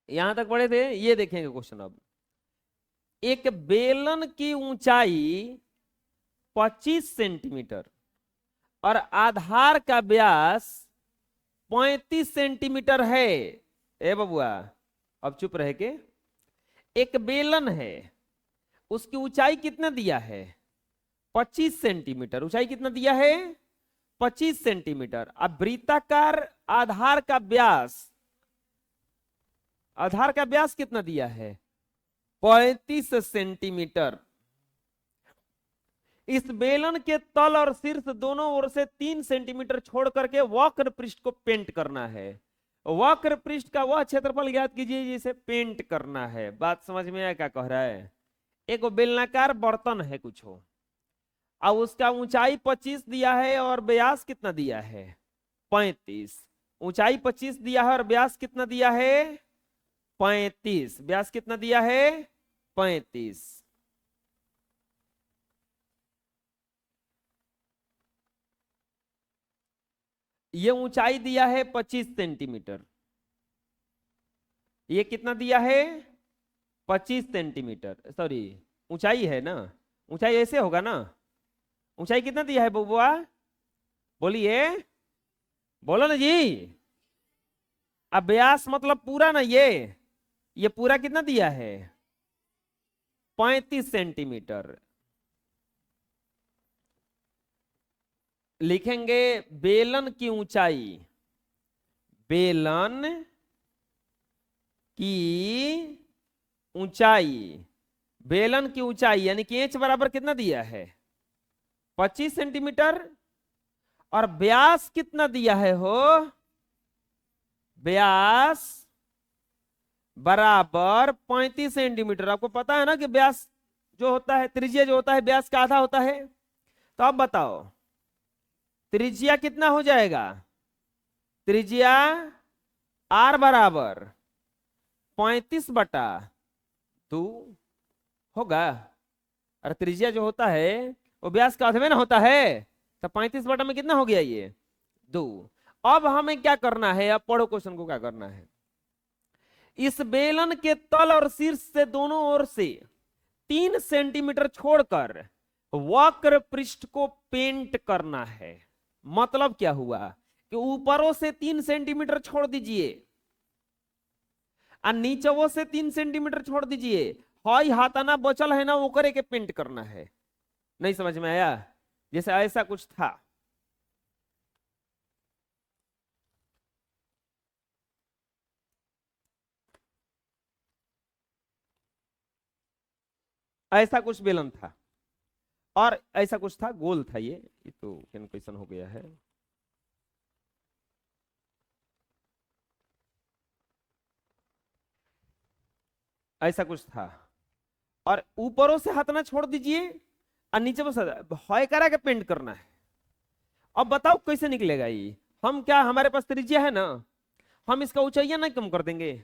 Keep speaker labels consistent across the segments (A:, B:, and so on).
A: यहां तक पढ़े थे। ये देखेंगे क्वेश्चन अब। एक बेलन की ऊंचाई 25 सेंटीमीटर और आधार का व्यास 35 सेंटीमीटर है। ए बबुआ, अब चुप रहे के। एक बेलन है, उसकी ऊंचाई कितना दिया है? 25 सेंटीमीटर। ऊंचाई कितना दिया है? 25 सेंटीमीटर। अब वृत्ताकार आधार का व्यास, आधार का व्यास कितना दिया है? 35 सेंटीमीटर। इस बेलन के तल और शीर्ष दोनों ओर से 3 सेंटीमीटर छोड़ करके वक्र पृष्ठ को पेंट करना है। वक्र पृष्ठ का वह क्षेत्रफल ज्ञात कीजिए जिसे पेंट करना है। बात समझ में आया क्या कह रहा है? एक बेलनाकार बर्तन है कुछ हो, अब उसका ऊंचाई 25 दिया है और व्यास कितना दिया है? 35। ऊंचाई 25 दिया है और व्यास कितना दिया है? 35। व्यास कितना दिया है? 35। ये ऊंचाई दिया है 25 सेंटीमीटर। ये कितना दिया है? 25 सेंटीमीटर। सॉरी, ऊंचाई है ना, ऊंचाई ऐसे होगा ना। ऊंचाई कितना दिया है बबुआ? बोलिए, बोलो ना जी। अब व्यास मतलब पूरा ना, ये पूरा कितना दिया है? 35 सेंटीमीटर। लिखेंगे बेलन की ऊंचाई, बेलन की ऊंचाई, बेलन की ऊंचाई यानी कि इंच बराबर कितना दिया है? 25 सेंटीमीटर। और व्यास कितना दिया है हो? व्यास बराबर 35 सेंटीमीटर। आपको पता है ना कि व्यास जो होता है, त्रिज्या जो होता है व्यास का आधा होता है। तो अब बताओ त्रिज्या कितना हो जाएगा? त्रिज्या आर बराबर 35/2 होगा। और त्रिज्या जो होता है वो व्यास का आधे में ना होता है, तो 35 में कितना हो गया? ये 2। अब हमें क्या करना है? अब पढ़ो क्वेश्चन को, क्या करना है? इस बेलन के तल और शीर्ष से दोनों ओर से 3 सेंटीमीटर छोड़कर वक्र पृष्ठ को पेंट करना है। मतलब क्या हुआ कि ऊपरों से 3 सेंटीमीटर छोड़ दीजिए और नीचवों से 3 सेंटीमीटर छोड़ दीजिए। हई हाथाना बचल है ना, ओकरे के पेंट करना है। नहीं समझ में आया? जैसे ऐसा कुछ था, ऐसा कुछ बेलन था और ऐसा कुछ था, गोल था। ये तो कैसे हो गया है? ऐसा कुछ था और ऊपरों से हाथ ना छोड़ दीजिए और नीचे बस हॉय करा के पेंट करना है। अब बताओ कैसे निकलेगा ये? हम क्या, हमारे पास त्रिज्या है ना, हम इसका ऊंचाइयां नहीं कम कर देंगे?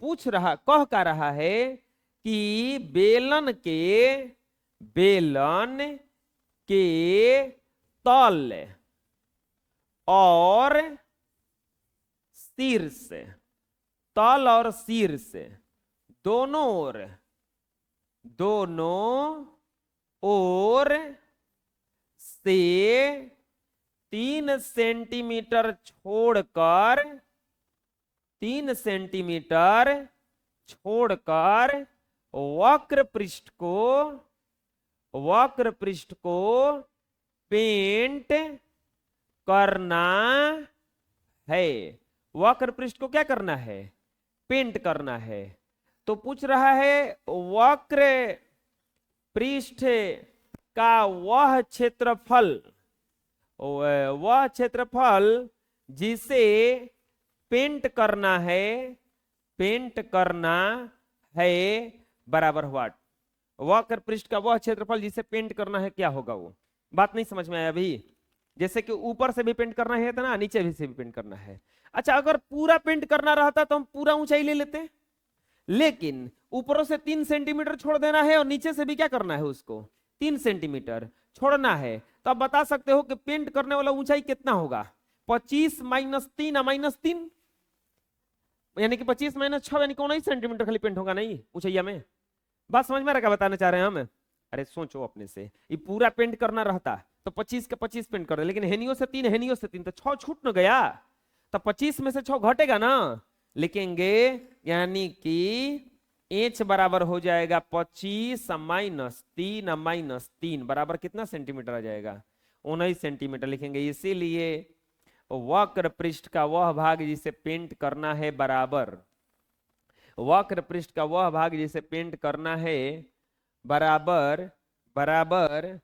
A: पूछ रहा, कह का रहा है कि बेलन के तल और शीर्ष, तल और शीर्ष दोनों ओर से 3 सेंटीमीटर छोड़कर 3 सेंटीमीटर छोड़कर वक्र पृष्ठ को पेंट करना है। वक्र पृष्ठ को क्या करना है? पेंट करना है। तो पूछ रहा है वक्र पृष्ठ का वह क्षेत्रफल जिसे पेंट करना है बराबर व्हाट? वक्र पृष्ठ का वह क्षेत्रफल जिसे पेंट करना है, क्या होगा वो? बात नहीं समझ में आया अभी? जैसे कि ऊपर से भी पेंट करना है तो ना, नीचे भी से भी पेंट करना है। अच्छा, अगर पूरा पेंट करना रहता तो हम पूरा ऊंचाई ले लेते, लेकिन ऊपरों से 3 सेंटीमीटर छोड़ देना है और नीचे से भी क्या करना है? उसको 3 सेंटीमीटर छोड़ना है। तो आप बता सकते हो कि पेंट करने वाला ऊंचाई कितना होगा? 25 - 3 -3, यानी कि 25 माइनस 6 यानी कि 19 सेंटीमीटर खाली पेंट होगा नहीं ऊंचाइया में। बात समझ में आ रहा क्या बताना चाह रहे हैं हम? अरे सोचो अपने से, ये पूरा पेंट करना रहता तो 25 का 25 पेंट कर दे, लेकिन हेनियो से 3 हेनियो से 3 तो 6 छूट न गया, तो 25 में से 6 घटेगा ना, लिखेंगे यानी कि एच बराबर हो जाएगा 25 माइनस 3 बराबर कितना सेंटीमीटर आ जाएगा? 19 सेंटीमीटर लिखेंगे। इसीलिए वक्र पृष्ठ का वह भाग जिसे पेंट करना है बराबर, वक्र पृष्ठ का वह भाग जिसे पेंट करना है बराबर बराबर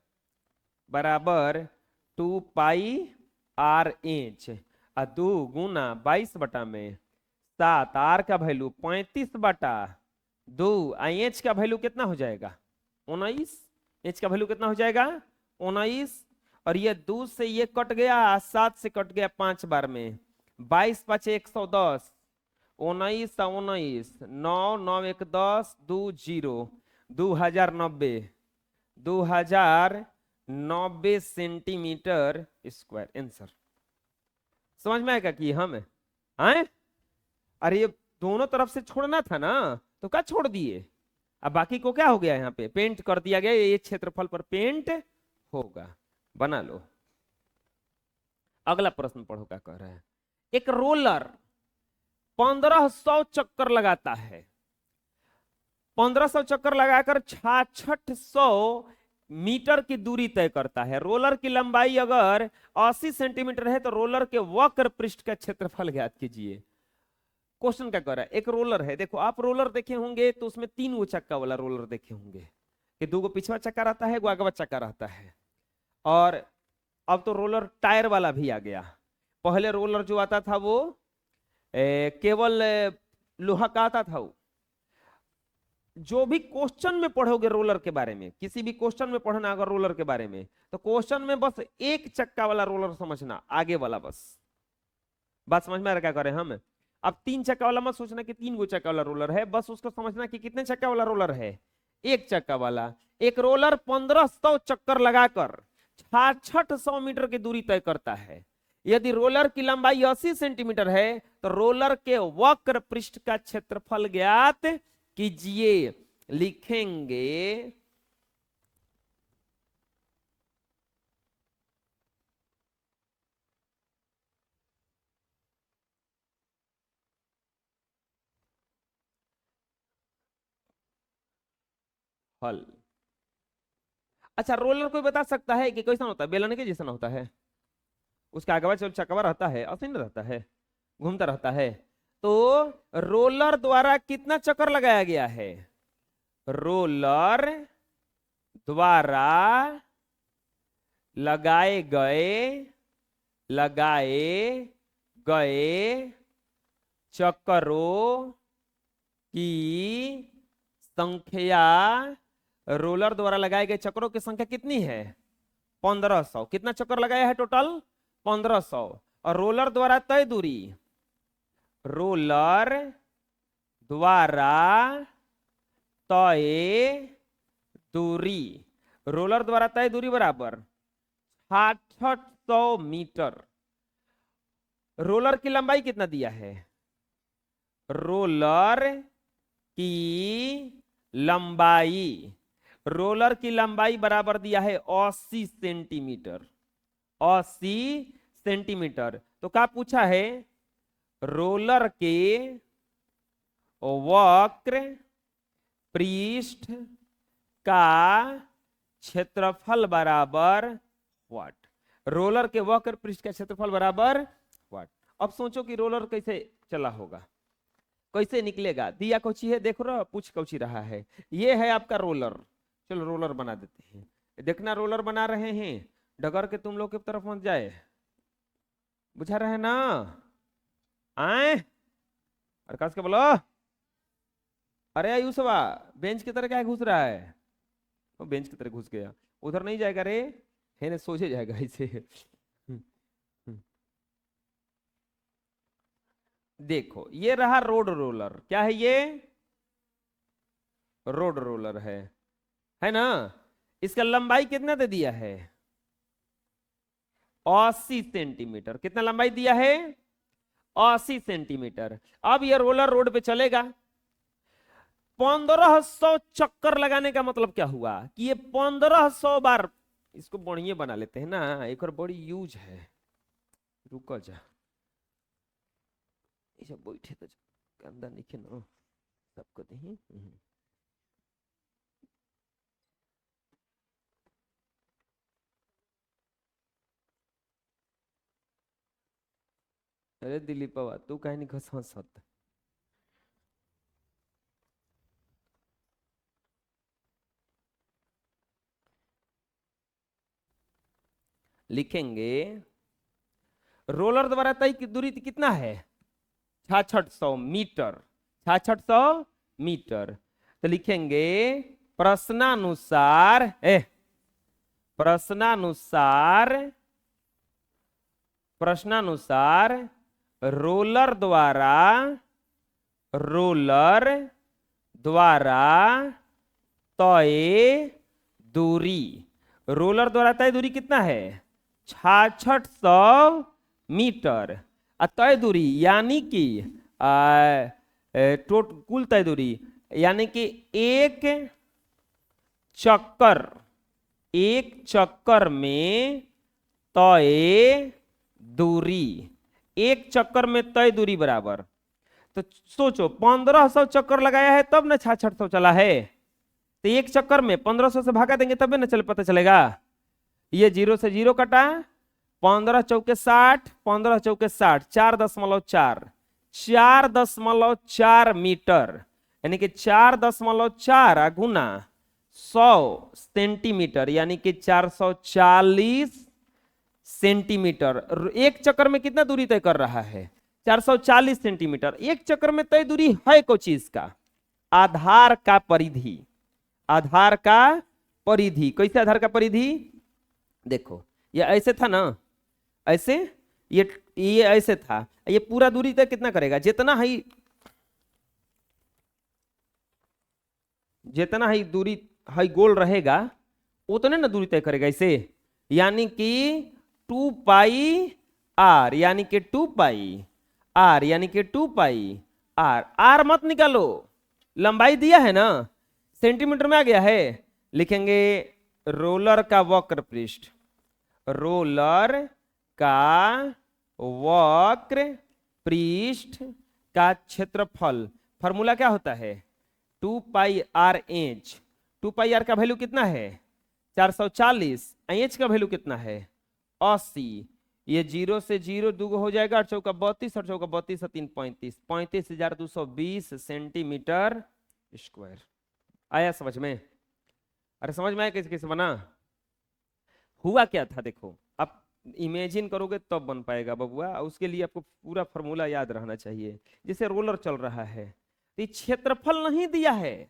A: बराबर 2 पाई आर एच, 2 गुना 22 बटा में 7, आर का वैल्यू 35 बटा 2, एच का वैल्यू कितना हो जाएगा? 19। एच का वैल्यू कितना हो जाएगा? 19। और ये 2 से ये कट गया, 7 से कट गया 5 बार में, 22 5 110, 19 19, 9 9 1 10, 2 0, 2090, 2090 सेंटीमीटर स्क्वायर आंसर। समझ में आएगा कि हम आए? अरे ये दोनों तरफ से छोड़ना था ना, तो क्या छोड़ दिए? अब बाकी को क्या हो गया? यहाँ पे पेंट कर दिया गया, ये क्षेत्रफल पर पेंट होगा। बना लो। अगला प्रश्न पढ़ो क्या कह रहा है। एक रोलर 1500 चक्कर लगाता है, 1500 चक्कर लगाकर 6600 मीटर की दूरी तय करता है। रोलर की लंबाई अगर 80 सेंटीमीटर है तो रोलर के वक्र पृष्ठ का क्षेत्रफल ज्ञात कीजिए। क्वेश्चन क्या कर रहा है? एक रोलर है, देखो आप रोलर देखे होंगे तो उसमें 3 गो चक्का वाला रोलर देखे होंगे कि 2 गो पिछवा चक्का रहता है, 1 आगवा चक्का रहता है। और अब तो रोलर टायर वाला भी आ गया। पहले रोलर जो आता था वो केवल लोहा का आता था। जो भी क्वेश्चन में पढ़ोगे रोलर के बारे में, किसी भी क्वेश्चन में पढ़ना अगर रोलर के बारे में, तो क्वेश्चन में बस 1 चक्का वाला रोलर समझना, आगे वाला बस। बात समझ में आ रहा क्या करें हम? अब 3 चक्का वाला मत सोचना कि 3 गो चक्का वाला रोलर है, बस उसको समझना कि कितने चक्का वाला रोलर है? 1 चक्का वाला। एक रोलर 1500 चक्कर लगाकर 6600 मीटर की दूरी तय करता है। यदि रोलर की लंबाई 80 सेंटीमीटर है तो रोलर के वक्र पृष्ठ का क्षेत्रफल ज्ञात कीजिए। लिखेंगे हल। अच्छा, रोलर कोई बता सकता है कि कैसा होता है? बेलन के जैसा होता है, उसका आगवा चकवा रहता है, असीन रहता है, घूमता रहता है। तो रोलर द्वारा कितना चक्कर लगाया गया है? रोलर द्वारा लगाए गए चक्करों की संख्या, रोलर द्वारा लगाए गए चक्करों की संख्या कितनी है? 1500। कितना चक्कर लगाया है टोटल? 1500। और रोलर द्वारा तय दूरी, रोलर द्वारा तय दूरी, रोलर द्वारा तय दूरी बराबर 6800 मीटर। रोलर की लंबाई कितना दिया है? रोलर की लंबाई, रोलर की लंबाई बराबर दिया है 80 सेंटीमीटर। 80 सेंटीमीटर। तो क्या पूछा है? रोलर के वक्र पृष्ठ का क्षेत्रफल बराबर व्हाट? रोलर के वक्र पृष्ठ का क्षेत्रफल बराबर व्हाट? अब सोचो कि रोलर कैसे चला होगा, कैसे निकलेगा? दिया कौची है, देख रहा, पूछ कौची रहा है। ये है आपका रोलर। चलो रोलर बना देते हैं। देखना रोलर बना रहे हैं, डगर के तुम लोग की तरफ मत जाए, बुझा रहे ना? आए प्रकाश के बोलो। अरे आयुषवा, बेंच की तरह क्या घुस रहा है? वो बेंच की तरह घुस गया, उधर नहीं जाएगा रे, है ना, सोचे जाएगा ऐसे। देखो ये रहा रोड रोलर। क्या है ये? रोड रोलर है ना? इसका लंबाई कितना दे दिया है? 80 सेंटीमीटर। कितना लंबाई दिया है? 80 सेंटीमीटर। अब ये रोलर रोड पे चलेगा। 1500 चक्कर लगाने का मतलब क्या हुआ कि ये 1500 बार, इसको बढ़िया बना लेते हैं ना, एक और बड़ी यूज है, रुको जा, ये बैठे तो गंदा नहीं ना सबको नहीं। अरे दिलीप बाबा तू कहीं नहीं घस हंस। लिखेंगे रोलर द्वारा तय की दूरी कितना है, 6600 मीटर, 6600 मीटर। तो लिखेंगे प्रश्नानुसार प्रश्नानुसार प्रश्नानुसार रोलर द्वारा तय दूरी, रोलर द्वारा तय दूरी कितना है, 6600 मीटर। तय दूरी यानी कि कुल तय दूरी यानी कि एक चक्कर में तय दूरी, एक चक्कर में तय दूरी बराबर। तो सोचो 1500 चक्कर लगाया है तब ना 6600 चला है, तो एक चक्कर में 1500 से भागा देंगे तब ना चल पता चलेगा। ये 0 से 0 कटा, 15 चौके 60, 15 चौके 60, 4.4, 4.4 मीटर, यानी कि 4.4 गुना 100 सेंटीमीटर, यानी कि 440 सेंटीमीटर। एक चक्कर में कितना दूरी तय कर रहा है, 440 सेंटीमीटर। एक चक्कर में तय दूरी है को चीज का, आधार का परिधि, आधार का परिधि। कैसे आधार का परिधि, देखो ये ऐसे था ना, ऐसे ये ऐसे था, ये पूरा दूरी तय कितना करेगा, जितना ही दूरी है गोल रहेगा उतने ना दूरी तय करेगा इसे, यानी कि 2 पाई आर, यानी कि 2 पाई आर, यानी कि 2 पाई आर। आर मत निकालो, लंबाई दिया है ना, सेंटीमीटर में आ गया है। लिखेंगे रोलर का वक्र पृष्ठ, रोलर का वक्र पृष्ठ का क्षेत्रफल, फॉर्मूला क्या होता है, 2 पाई आर इंच। 2 पाई आर का वैल्यू कितना है 440, इंच का वैल्यू कितना है 80। ये 0 से 0 2 हो जाएगा, 8 चौका 32, 8 चौका 32, 3 35, 35,220 सेंटीमीटर स्क्वायर। आया समझ में, अरे समझ में आया कैसे कैसे बना, हुआ क्या था देखो। अब इमेजिन करोगे तब बन पाएगा बबुआ, उसके लिए आपको पूरा फॉर्मूला याद रहना चाहिए। जैसे रोलर चल रहा है तो क्षेत्रफल नहीं दिया है,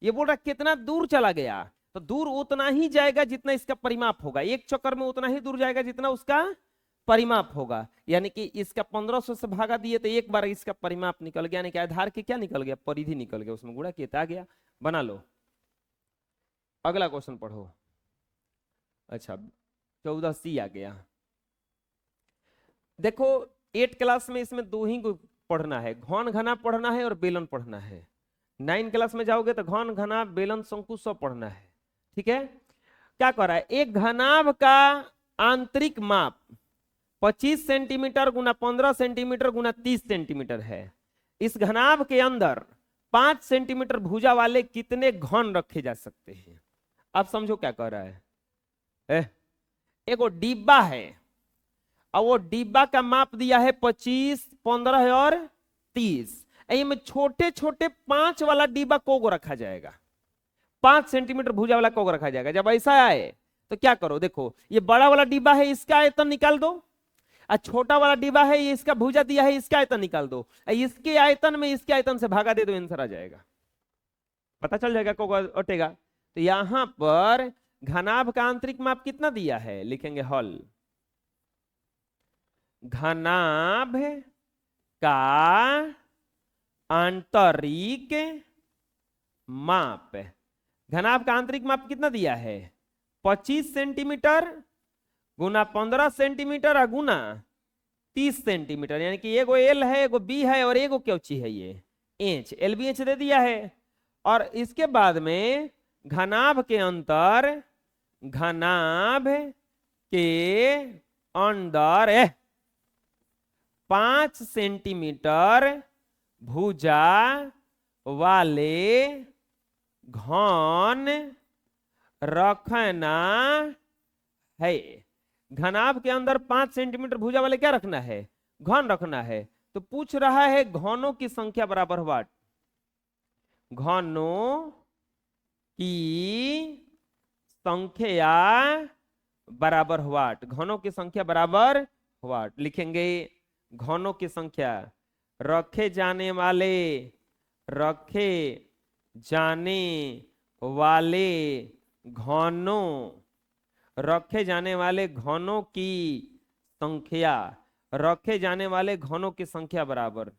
A: ये बोल रहा कितना दूर चला गया, तो दूर उतना ही जाएगा जितना इसका परिमाप होगा, एक चक्कर में उतना ही दूर जाएगा जितना उसका परिमाप होगा। यानी कि इसका 1500 से भागा दिए तो एक बार इसका परिमाप निकल गया, यानी कि आधार के क्या निकल गया, परिधि निकल गया, उसमें गुणा किया आ गया। बना लो, अगला क्वेश्चन पढ़ो। अच्छा 14C आ गया। देखो 8 क्लास में इसमें 2 ही पढ़ना है, घन घना पढ़ना है और बेलन पढ़ना है। 9 क्लास में जाओगे तो घन घना बेलन शंकु सब पढ़ना है, ठीक है। क्या कर रहा है, एक घनाभ का आंतरिक माप 25 सेंटीमीटर गुना 15 सेंटीमीटर गुना 30 सेंटीमीटर है। इस घनाभ के अंदर 5 सेंटीमीटर भुजा वाले कितने घन रखे जा सकते हैं। अब समझो क्या कर रहा है, एगो डिब्बा है और वो डिब्बा का माप दिया है 25, 15 और 30। में छोटे छोटे 5 वाला डिब्बा को रखा जाएगा, 5 सेंटीमीटर भुजा वाला को रखा जाएगा। जब ऐसा आए तो क्या करो, देखो ये बड़ा वाला डिब्बा है, इसका आयतन निकाल दो, और छोटा वाला डिब्बा है, ये इसका भुजा दिया है, इसका आयतन निकाल दो, इसके आयतन में इसके आयतन से भागा दे दो, आंसर आ जाएगा, पता चल जाएगा को अटेगा। तो यहां पर घनाभ का आंतरिक माप कितना दिया है, लिखेंगे हल, घनाभ का आंतरिक माप, घनाभ का आंतरिक माप कितना दिया है 25 सेंटीमीटर गुना 15 सेंटीमीटर गुना 30 सेंटीमीटर, यानी कि एगो एल है, एगो बी है और एगो क्या चीज है ये इंच, एल बी इंच दे दिया है। और इसके बाद में घनाभ के अंतर, घनाभ के अंदर 5 सेंटीमीटर भुजा वाले घन रखना है। घनाभ के अंदर 5 सेंटीमीटर भुजा वाले क्या रखना है, घन रखना है। तो पूछ रहा है घनों की संख्या बराबर वाट, घनों की संख्या बराबर वाट, घनों की संख्या बराबर वाट। लिखेंगे घनों की संख्या, रखे जाने वाले, रखे जाने वाले घनों, रखे जाने वाले घनों की संख्या, रखे जाने वाले घनों की संख्या बराबर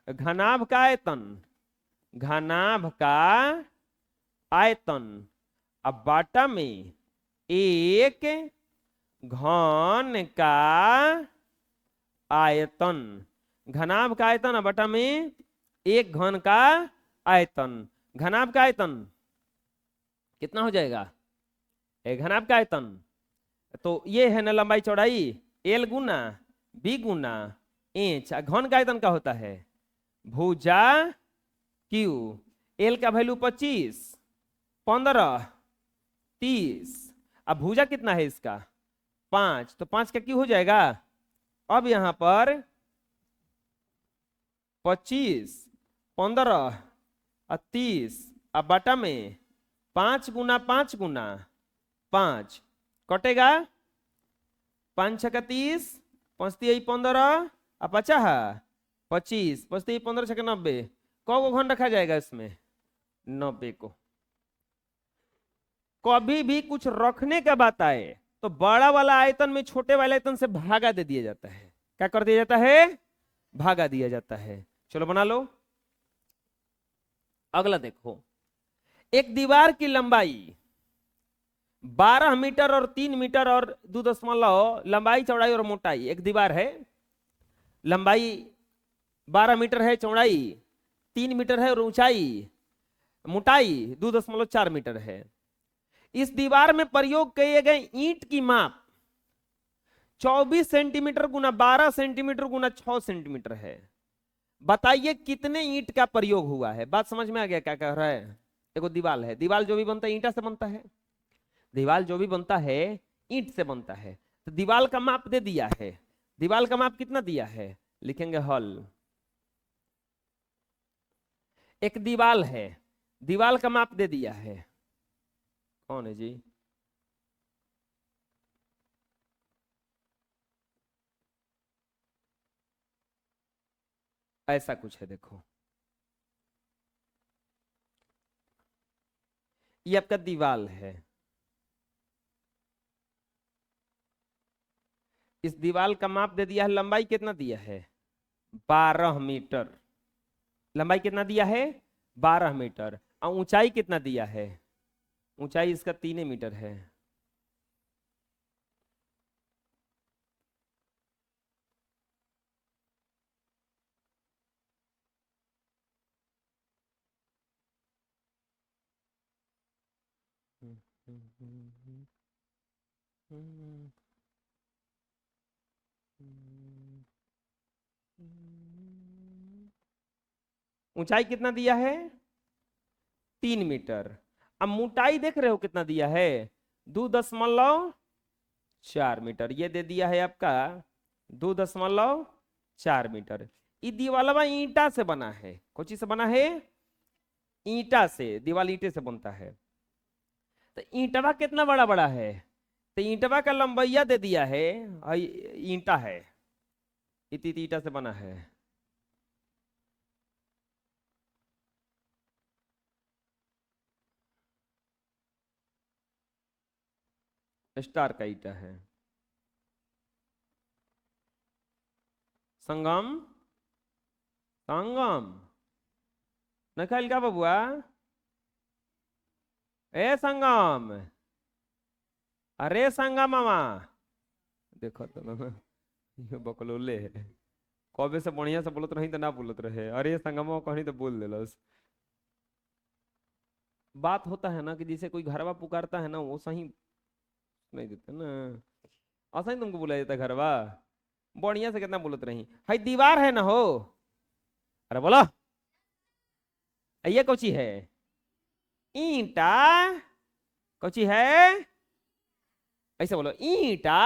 A: घनाभ का आयतन, घनाभ का आयतन अब बाटा में एक घन का आयतन, घनाभ का आयतन अब बाटा में एक घन का आयतन। घनाभ का आयतन कितना हो जाएगा, एक घनाभ का आयतन तो ये है ना लंबाई चौड़ाई, एल गुना बी गुना इंच। घन का आयतन का होता है भुजा क्यू, एल का वैल्यू 25, 15, 30, अब भुजा कितना है इसका 5, तो 5 का क्यू हो जाएगा। अब यहां पर 25, 15 और 30, अब बटा में 5 गुना 5 गुना 5 कटेगा, 5 छक्का 30, 5 तिहाई 15 और 50 25, 5 तिहाई 15 छक्का 90, को घन रखा जाएगा इसमें 90 को। कभी भी कुछ रखने का बात आए तो बड़ा वाला आयतन में छोटे वाले आयतन से भागा दे दिया जाता है। क्या कर दिया जाता है, भागा दिया जाता है। चलो बना लो। अगला देखो, एक दीवार की लंबाई 12 मीटर और 3 मीटर और 2 लंबाई चौड़ाई और मोटाई, एक दीवार है, लंबाई 12 मीटर है, चौड़ाई 3 मीटर है और ऊंचाई मोटाई 2.4 मीटर है। इस दीवार में प्रयोग किए गए ईंट की माप 24 सेंटीमीटर गुना 12 सेंटीमीटर गुना 6 सेंटीमीटर है। बताइए कितने ईंट का प्रयोग हुआ है। बात समझ में आ गया क्या कह रहा है। देखो दीवार है, दीवार जो भी बनता है ईंटा से बनता है, दीवार जो भी बनता है ईंट से बनता है। तो दीवार का माप दे दिया है, दीवार का माप कितना दिया है, लिखेंगे हल। एक दीवार है, दीवार का माप दे दिया है, कौन है जी, ऐसा कुछ है। देखो ये आपका दीवार है, इस दीवार का माप दे दिया है, लंबाई कितना दिया है 12 मीटर, लंबाई कितना दिया है 12 मीटर, और ऊंचाई कितना दिया है, ऊंचाई इसका 3 मीटर है। ऊंचाई कितना दिया है 3 मीटर। अब मोटाई देख रहे हो कितना दिया है 2.4 मीटर, ये दे दिया है आपका 2.4 मीटर। ये दीवालवा ईंटा से बना है, कौन चीज से बना है, ईंटा से, दीवाल ईंटे से बनता है। तो ईंटवा कितना बड़ा बड़ा है, तो ईंटवा का लंबाइया दे दिया है, ईंटा है, इतनी ईंटा से बना है। स्टार का ईटा है, संगम, संगम नखल का बबुआ, ए संगम, अरे संगम मामा, देखो तो ये बकलोले है। कबे से बढ़िया से बोलत रही तो ना बोलत रहे, अरे संगमवा कहनी तो बोल देलस। बात होता है ना कि जैसे कोई घरवा पुकारता है ना, वो सही नहीं देते ना, ऐसा ही तुमको बुलाया जाता घरवा। बढ़िया से कितना बोलत रही, हाई दीवार है ना हो। अरे बोलो, ये कौची है? ईंटा। कौची है? ऐसे बोलो, ईंटा।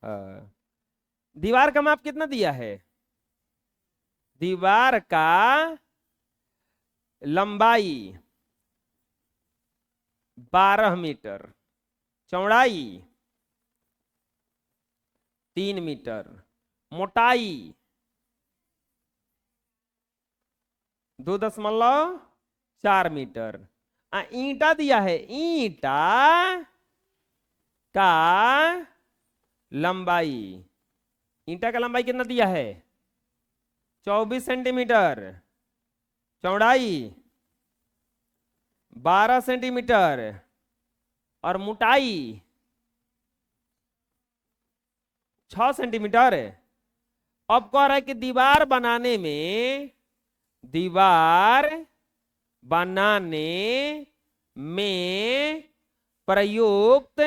A: हाँ। दीवार का माप कितना दिया है? दीवार का लंबाई 12 मीटर, चौड़ाई 3 मीटर, मोटाई 2.4 मीटर। ईंटा दिया है, ईंटा का लंबाई, ईंटा का लंबाई कितना दिया है? 24 सेंटीमीटर, चौड़ाई 12 सेंटीमीटर और मोटाई 6 सेंटीमीटर। अब कह रहा है कि दीवार बनाने में प्रयुक्त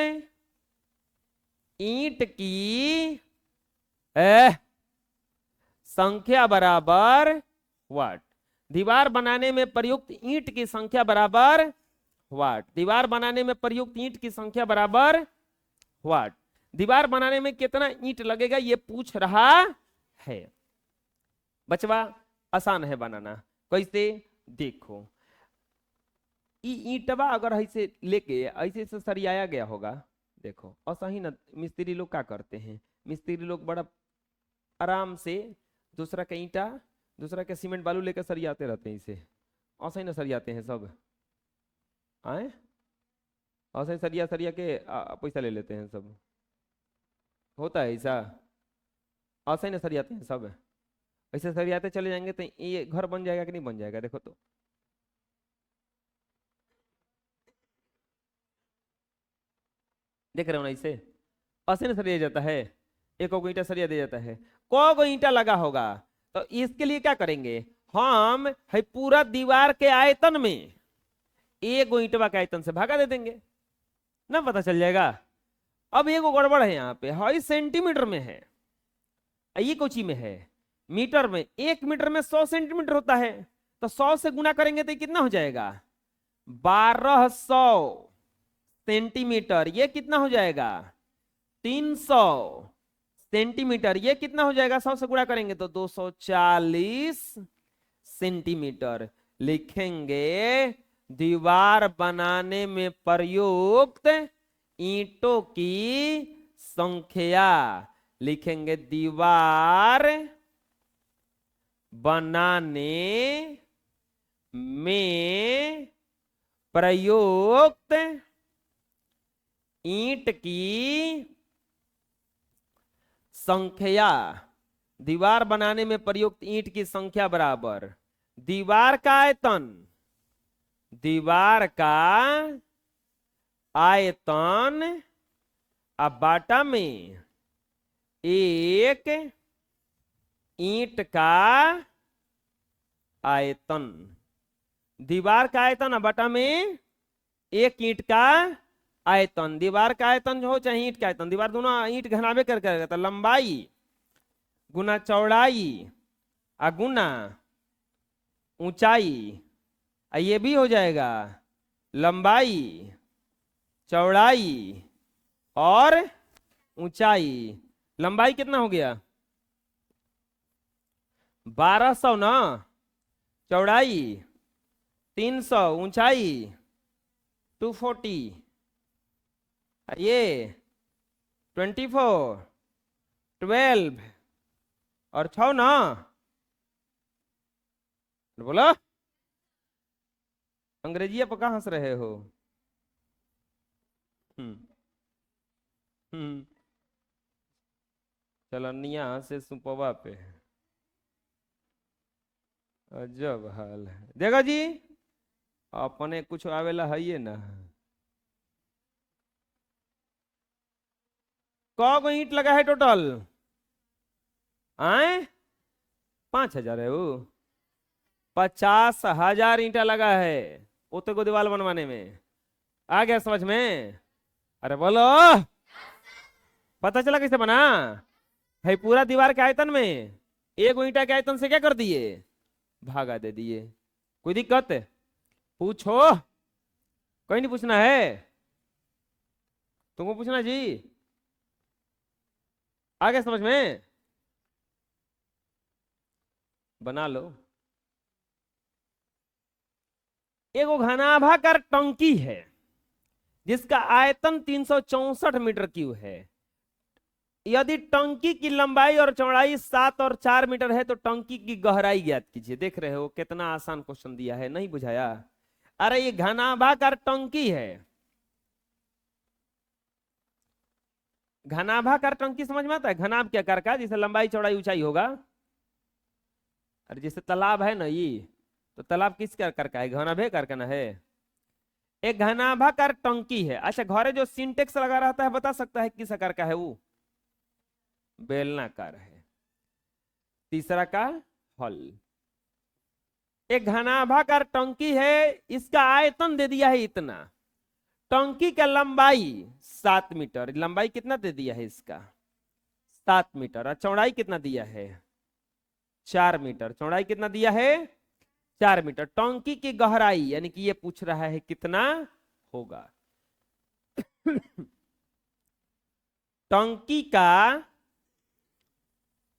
A: ईंट की संख्या बराबर वाट। दीवार बनाने में प्रयुक्त ईंट की संख्या बराबर वाट। दीवार बनाने में प्रयुक्त ईंट की संख्या बराबर वाट। दीवार बनाने में कितना ईंट लगेगा ये पूछ रहा है। बचवा आसान है बनाना। कैसे? देखो, ईंटवा अगर ऐसे लेके ऐसे से सरियाया गया होगा, देखो ऐसा ही ना मिस्त्री लोग क्या करते हैं, मिस्त्री लोग बड़ा आराम से दूसरा का ईंटा, दूसरा का सीमेंट बालू लेकर सरियाते रहते हैं। इसे ऐसा ही ना सरियाते हैं सब, आए ऐसा ही सरिया सरिया के पैसा ले लेते हैं सब। होता है ऐसा? ऐसा ही ना सरियाते हैं सब। ऐसे सरियाते चले जाएंगे तो ये घर बन जाएगा कि नहीं बन जाएगा? देखो तो, देख रहे हो ना, इसे ऐसे ना सरिया जाता है। एक को ईंटा सरिया दे जाता है, को ईंटा लगा होगा। तो इसके लिए क्या करेंगे हम, है पूरा दीवार के आयतन में एक ईंटवा के आयतन से भागा दे देंगे ना, पता चल जाएगा। अब एक गड़बड़ है यहाँ पे, हाई सेंटीमीटर में है, ये कोची में है मीटर में। 1 मीटर में 100 सेंटीमीटर होता है, तो 100 से गुना करेंगे तो कितना हो जाएगा? 1200 सेंटीमीटर। ये कितना हो जाएगा? 300 सेंटीमीटर। ये कितना हो जाएगा? 100 से गुणा करेंगे तो 240 सेंटीमीटर। लिखेंगे दीवार बनाने में प्रयुक्त ईंटों की संख्या। लिखेंगे दीवार बनाने में प्रयुक्त ईंट की संख्या। दीवार बनाने में प्रयुक्त ईंट की संख्या बराबर दीवार का आयतन, दीवार का आयतन अब बाटा में एक ईंट का आयतन। दीवार का आयतन अब बाटा में एक ईंट का आयतन। दीवार का आयतन जो हो चाहे ईंट का आयतन, दीवार दोनों ईंट घनावे करके तो लंबाई गुना चौड़ाई गुना ऊंचाई। ये भी हो जाएगा लंबाई चौड़ाई और ऊंचाई। लंबाई कितना हो गया? 1200 ना, चौड़ाई 300, ऊंचाई 240, ये 24, 12 और 6 ना। बोलो, अंग्रेजी पर कहाँ हंस रहे हो? चलनिया से सुपवा पे अजब हाल है। देखो जी, अपने कुछ आवेला है ये ना। गो ईंट लगा है टोटल? आए 5,000 है वो। 50,000 ईंटा लगा है ओते को दीवार बनवाने में। आ गया समझ में? अरे बोलो, पता चला कैसे बना? भाई पूरा दीवार के आयतन में एक ईंटा के आयतन से क्या कर दिए, भागा दे दिए। कोई दिक्कत है? पूछो, कोई नहीं पूछना है तुमको पूछना जी। आ गया समझ में? बना लो। एक घनाभाकार टंकी है जिसका आयतन 364 मीटर क्यूब है। यदि टंकी की लंबाई और चौड़ाई 7 और 4 मीटर है तो टंकी की गहराई ज्ञात कीजिए। देख रहे हो कितना आसान क्वेश्चन दिया है, नहीं बुझाया? अरे ये घनाभाकार टंकी है। घनाभाकार टंकी समझ में आता है? घनाभ क्या आकार का, जिसे लंबाई चौड़ाई ऊंचाई होगा। अरे जैसे तालाब है ना ये, तो तालाब किस आकार का है? घनाभे आकार का ना है। एक घनाभाकार टंकी है। अच्छा, घरे जो सिंटेक्स लगा रहता है बता सकता है किस आकार का है वो? बेलनाकार है। तीसरा का हल। एक घनाभाकार टंकी है, इसका आयतन दे दिया है इतना। टंकी का लंबाई 7 मीटर, लंबाई कितना दे दिया है इसका? 7 मीटर। और चौड़ाई कितना दिया है? 4 मीटर। चौड़ाई कितना दिया है? 4 मीटर। टंकी की गहराई यानी कि ये पूछ रहा है कितना होगा। टंकी का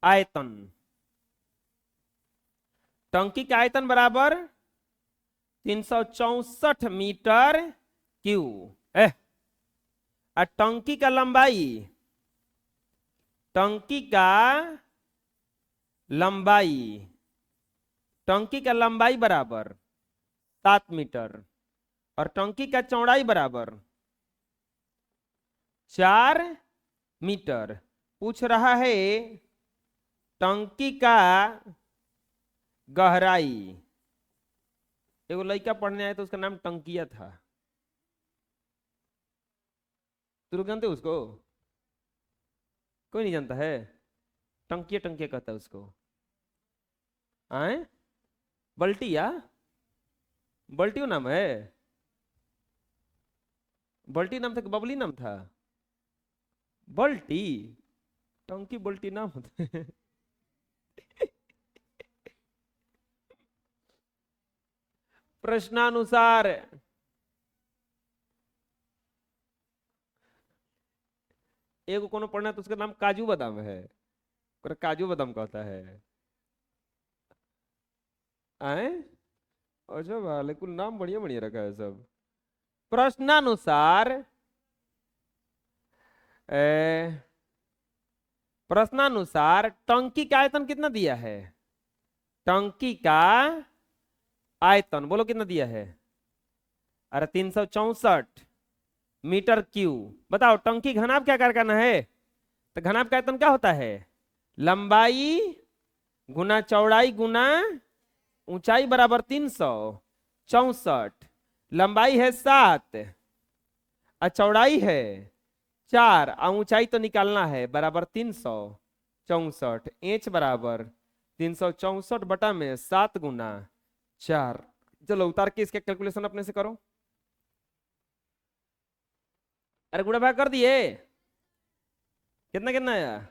A: आयतन, टंकी का आयतन बराबर 364 मीटर क्यूब। और टंकी का लंबाई, टंकी का लंबाई, टंकी का लंबाई बराबर 7 मीटर और टंकी का चौड़ाई बराबर 4 मीटर। पूछ रहा है टंकी का गहराई। एगो लड़का पढ़ने आया तो उसका नाम टंकिया था। तुम लोग जानते हो उसको? कोई नहीं जानता है? टंकिया टंकिया कहता है उसको। आए बल्टी, या बल्टी नाम है? बल्टी नाम था कि बबली नाम था? बल्टी, टंकी बल्टी नाम होता है। प्रश्नानुसार एगो कोनो पढ़ना तो उसका नाम काजू बादाम है। काजू बादाम कहता है। आए अच्छा वाले कुल नाम बढ़िया बढ़िया रखा है सब। प्रश्नानुसार प्रश्नानुसार टंकी का आयतन कितना दिया है? टंकी का आयतन बोलो कितना दिया है? अरे 364 मीटर क्यूब। बताओ टंकी घनाभ क्या आकार का है? तो घनाभ का आयतन क्या होता है? लंबाई गुना चौड़ाई गुना ऊंचाई बराबर 364। लंबाई है 7 और चौड़ाई है 4 और ऊंचाई तो निकालना है बराबर 364। इंच बराबर 364 बटा में 7 गुना 4। चलो उतार के इसके कैलकुलेशन अपने से करो। अरे गुणा भाग कर दिए? कितना कितना आया?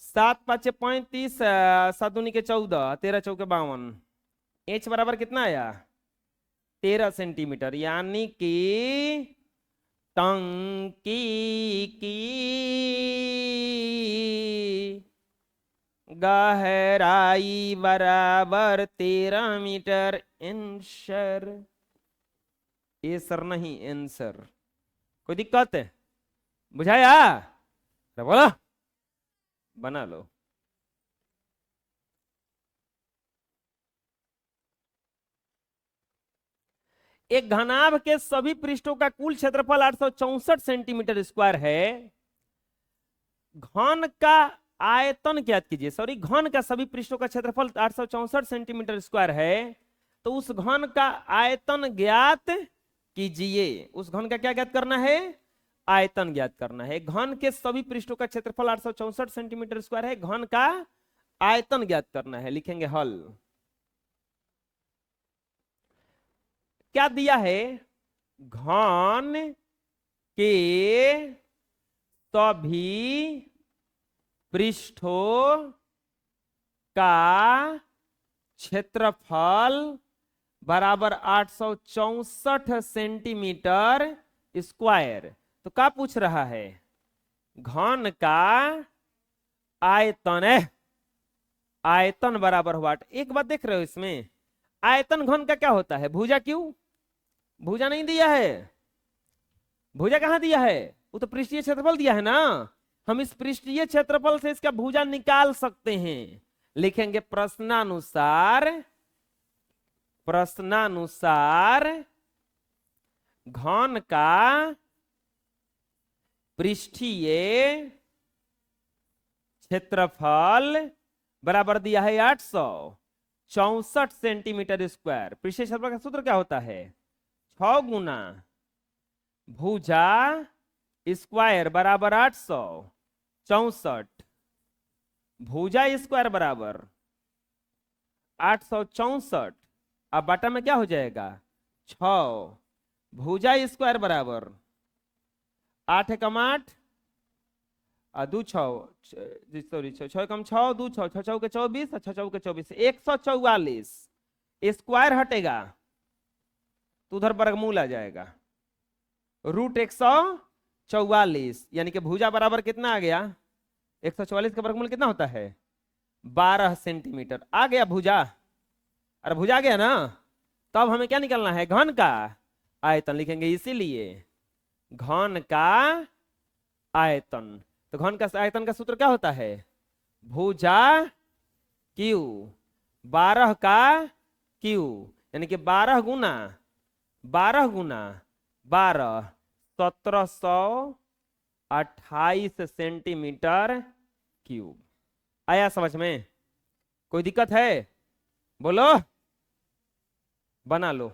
A: 7 5 35, 7 दूनी के 14, 13 चौके 52। एच बराबर कितना आया? 13 सेंटीमीटर। यानी कि टंकी की गहराई बराबर 13 मीटर। आंसर ए सर नहीं आंसर। कोई दिक्कत है? बुझाया? बोलो, बना लो। एक घनाभ के सभी पृष्ठों का कुल क्षेत्रफल 864 सेंटीमीटर स्क्वायर है। घन का आयतन ज्ञात कीजिए। सॉरी, घन का सभी पृष्ठों का क्षेत्रफल 864 सेंटीमीटर स्क्वायर है, तो उस घन का आयतन ज्ञात कीजिए। उस घन का क्या ज्ञात करना है? आयतन ज्ञात करना है। घन के सभी पृष्ठों का क्षेत्रफल 864 सेंटीमीटर स्क्वायर है, घन का आयतन ज्ञात करना है। लिखेंगे हल। क्या दिया है? घन के सभी पृष्ठों का क्षेत्रफल बराबर 864 सेंटीमीटर स्क्वायर। तो क्या पूछ रहा है? घन का आयतन है, आयतन बराबर हुआ। एक बात देख रहे हो इसमें, आयतन घन का क्या होता है? भुजा। क्यों भुजा नहीं दिया है? भुजा कहां दिया है? वो तो पृष्ठीय क्षेत्रफल दिया है ना। हम इस पृष्ठीय क्षेत्रफल से इसका भुजा निकाल सकते हैं। लिखेंगे प्रश्नानुसार, प्रश्नानुसार घन का पृष्ठीय क्षेत्रफल बराबर दिया है 864 सेंटीमीटर स्क्वायर। पृष्ठीय क्षेत्रफल का सूत्र क्या होता है? 6 गुना भुजा स्क्वायर बराबर 864, भुजा स्क्वायर बराबर 864। अब बटा में क्या हो जाएगा? 6, भुजा स्क्वायर बराबर 8 एकम 8 और 2 6, सॉरी 6 एकम 6, 2 6, 6 चौके 24 और 6 चौके 24, 144 स्क्वायर हटेगा तो उधर वर्गमूल आ जाएगा। रूट 144 यानी कि भुजा बराबर कितना आ गया? 144 का वर्गमूल कितना होता है? 12 सेंटीमीटर आ गया भुजा। अरे भुजा आ गया ना। तो अब हमें क्या निकालना है? घन का आयतन। लिखेंगे इसीलिए घन का आयतन। तो घन का आयतन का सूत्र क्या होता है? भुजा क्यू 12 का क्यू, यानी कि 12 गुना 12 गुना 12, 1728 सेंटीमीटर क्यूब। आया समझ में? कोई दिक्कत है? बोलो, बना लो।